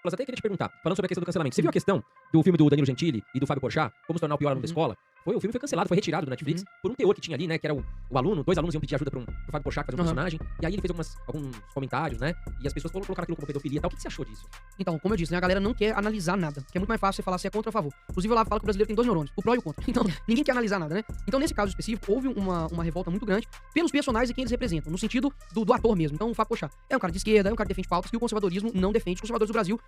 Mas até queria te perguntar, falando sobre a questão do cancelamento. Você viu a questão do filme do Danilo Gentili e do Fábio Porchat, Como se tornar o pior aluno da escola? O filme foi cancelado, foi retirado do Netflix por um teor que tinha ali, né? Que era o aluno, dois alunos iam pedir ajuda pro Fábio Porchat fazer um personagem. E aí ele fez alguns comentários, né? E as pessoas colocaram aquilo como pedofilia e tal. O que você achou disso? Então, como eu disse, né, a galera não quer analisar nada. Que é muito mais fácil você falar se é contra ou a favor. Inclusive, eu lá falo que o brasileiro tem dois neurônios, o pró e o contra. Então, ninguém quer analisar nada, né? Então, nesse caso específico, houve uma revolta muito grande pelos personagens e quem eles representam, no sentido do ator mesmo. Então, o Fábio Porchat é um cara de esquerda, é um cara que defende pautas que o conservadorismo não defende. Os conservadores do Brasil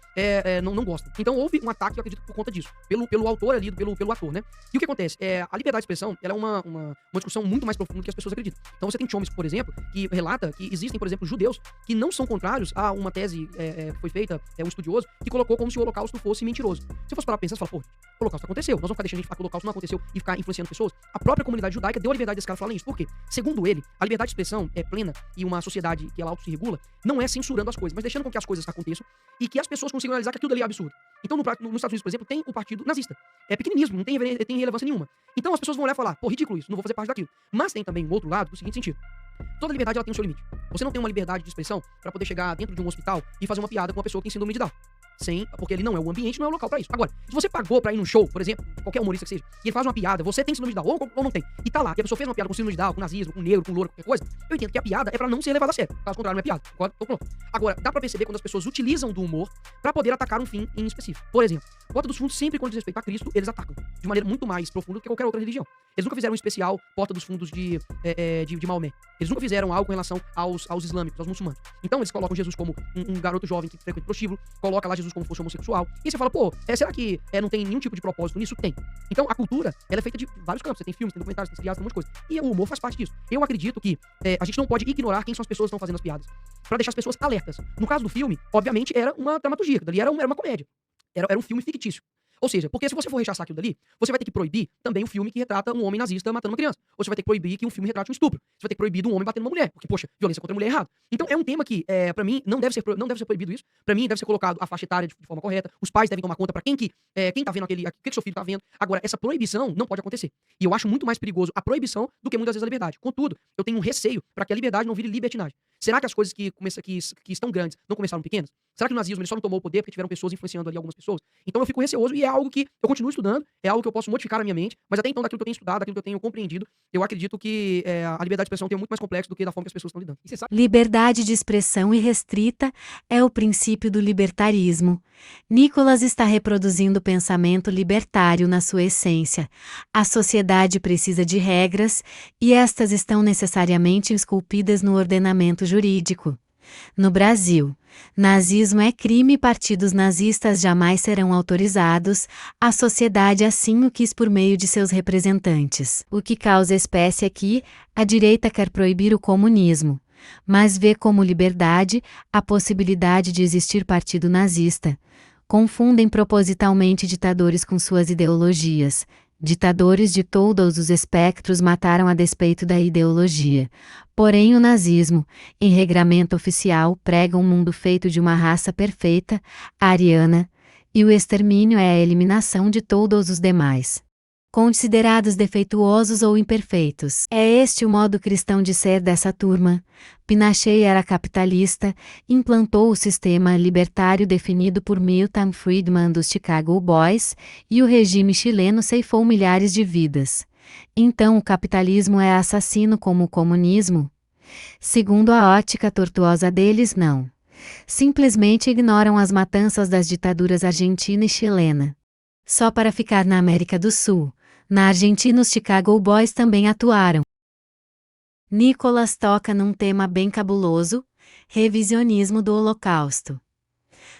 não gostam. Então, houve um ataque, eu acredito, por conta disso. Pelo autor ali, pelo ator, né? E o que acontece? A liberdade de expressão, ela é uma discussão muito mais profunda do que as pessoas acreditam. Então, você tem Chomsky, por exemplo, que relata que existem, por exemplo, judeus que não são contrários a uma tese que foi feita, um estudioso, que colocou como se o Holocausto fosse mentiroso. Se fosse parar pra pensar, você fala, pô, o Holocausto aconteceu, nós vamos ficar deixando a gente falar que o Holocausto não aconteceu e ficar influenciando pessoas. A própria comunidade judaica deu a liberdade desse cara falarem isso. Por quê? Segundo ele, a liberdade de expressão é plena e uma sociedade que ela auto se regula não é censurando as coisas, mas deixando com que as coisas aconteçam e que as pessoas consigam analisar que aquilo ali é absurdo. Então, nos Estados Unidos, por exemplo, tem o partido nazista. É pequeninismo, não tem relevância nenhuma. Então, as pessoas vão olhar e falar, pô, ridículo isso, não vou fazer parte daquilo. Mas tem também um outro lado, do seguinte sentido. Toda liberdade ela tem o seu limite. Você não tem uma liberdade de expressão pra poder chegar dentro de um hospital e fazer uma piada com uma pessoa que tem síndrome de Down. Porque ele não é o ambiente, não é o local pra isso. Agora, se você pagou pra ir num show, por exemplo, qualquer humorista que seja, e ele faz uma piada, você tem síndrome de Down ou não tem, e tá lá, e a pessoa fez uma piada com síndrome de Down, com nazismo, com negro, com louro, qualquer coisa, eu entendo que a piada é pra não ser levada a sério. Caso contrário, não é piada. Agora, dá pra perceber quando as pessoas utilizam do humor pra poder atacar um fim em específico. Por exemplo, Porta dos Fundos, sempre quando diz respeito a Cristo, eles atacam de maneira muito mais profunda do que qualquer outra religião. Eles nunca fizeram um especial Porta dos Fundos de Maomé. Eles nunca fizeram algo com relação aos islâmicos, aos muçulmanos. Então eles colocam Jesus como um garoto jovem que frequenta prostíbulo, coloca lá Jesus como fosse homossexual. E você fala, pô, será que não tem nenhum tipo de propósito nisso? Tem. Então a cultura, ela é feita de vários campos. Você tem filmes, tem documentários, tem seriados, tem um monte de coisa. E o humor faz parte disso. Eu acredito que a gente não pode ignorar quem são as pessoas que estão fazendo as piadas. Pra deixar as pessoas alertas. No caso do filme, obviamente, era uma dramaturgia. Aquilo dali era uma comédia. Era um filme fictício. Ou seja, porque se você for rechaçar aquilo dali, você vai ter que proibir também um filme que retrata um homem nazista matando uma criança. Ou você vai ter que proibir que um filme retrate um estupro. Você vai ter que proibir um homem batendo uma mulher. Porque, poxa, violência contra a mulher é errado. Então é um tema que, pra mim, não deve ser proibido isso. Pra mim, deve ser colocado a faixa etária de forma correta. Os pais devem tomar conta pra quem tá vendo o que seu filho tá vendo. Agora, essa proibição não pode acontecer. E eu acho muito mais perigoso a proibição do que muitas vezes a liberdade. Contudo, eu tenho um receio pra que a liberdade não vire libertinagem. Será que as coisas que estão grandes não começaram pequenas? Será que o nazismo ele só não tomou o poder porque tiveram pessoas influenciando ali algumas pessoas? Então eu fico receoso e é algo que eu continuo estudando, é algo que eu posso modificar na minha mente, mas até então, daquilo que eu tenho estudado, daquilo que eu tenho compreendido, eu acredito que a liberdade de expressão tem muito mais complexo do que da forma que as pessoas estão lidando. Liberdade de expressão irrestrita é o princípio do libertarismo. Nicholas está reproduzindo o pensamento libertário na sua essência. A sociedade precisa de regras e estas estão necessariamente esculpidas no ordenamento jurídico. No Brasil, nazismo é crime e partidos nazistas jamais serão autorizados, a sociedade assim o quis por meio de seus representantes. O que causa espécie é que a direita quer proibir o comunismo, mas vê como liberdade a possibilidade de existir partido nazista. Confundem propositalmente ditadores com suas ideologias. Ditadores de todos os espectros mataram a despeito da ideologia. Porém o nazismo, em regramento oficial, prega um mundo feito de uma raça perfeita, ariana, e o extermínio é a eliminação de todos os demais, considerados defeituosos ou imperfeitos. É este o modo cristão de ser dessa turma. Pinochet era capitalista, implantou o sistema libertário definido por Milton Friedman dos Chicago Boys, e o regime chileno ceifou milhares de vidas. Então o capitalismo é assassino como o comunismo? Segundo a ótica tortuosa deles, não. Simplesmente ignoram as matanças das ditaduras argentina e chilena. Só para ficar na América do Sul, na Argentina os Chicago Boys também atuaram. Nicholas toca num tema bem cabuloso, revisionismo do Holocausto.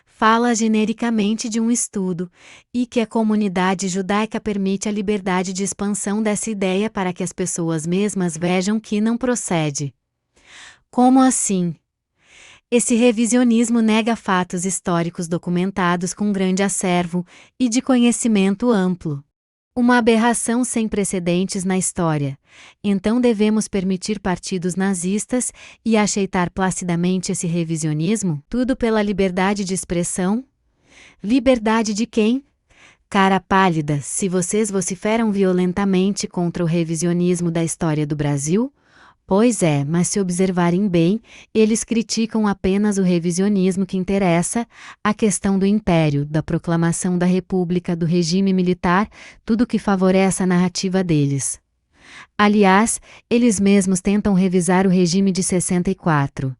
Fala genericamente de um estudo, e que a comunidade judaica permite a liberdade de expansão dessa ideia para que as pessoas mesmas vejam que não procede. Como assim? Esse revisionismo nega fatos históricos documentados com grande acervo e de conhecimento amplo. Uma aberração sem precedentes na história. Então devemos permitir partidos nazistas e aceitar placidamente esse revisionismo? Tudo pela liberdade de expressão? Liberdade de quem? Cara pálida, se vocês vociferam violentamente contra o revisionismo da história do Brasil, Pois é, mas se observarem bem, eles criticam apenas o revisionismo que interessa, a questão do império, da proclamação da república, do regime militar, tudo que favorece a narrativa deles. Aliás, eles mesmos tentam revisar o regime de 64.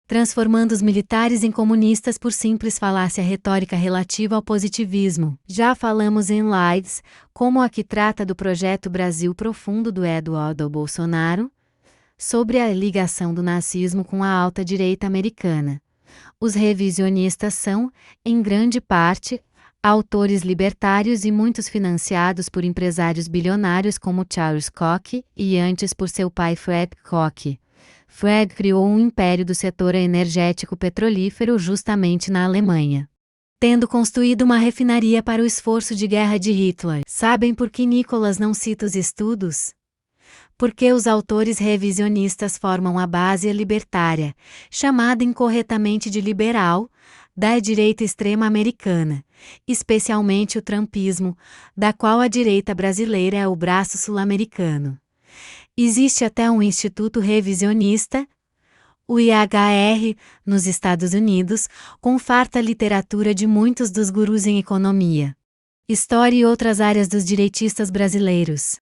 Transformando os militares em comunistas por simples falácia retórica relativa ao positivismo. Já falamos em lives, como a que trata do projeto Brasil Profundo do Eduardo Bolsonaro, sobre a ligação do nazismo com a alta direita americana. Os revisionistas são, em grande parte, autores libertários e muitos financiados por empresários bilionários como Charles Koch e antes por seu pai Fred Koch. Fred criou um império do setor energético petrolífero justamente na Alemanha, tendo construído uma refinaria para o esforço de guerra de Hitler. Sabem por que Nicolas não cita os estudos? Porque os autores revisionistas formam a base libertária, chamada incorretamente de liberal, da direita extrema americana, especialmente o trumpismo, da qual a direita brasileira é o braço sul-americano. Existe até um instituto revisionista, o IHR, nos Estados Unidos, com farta literatura de muitos dos gurus em economia, história e outras áreas dos direitistas brasileiros.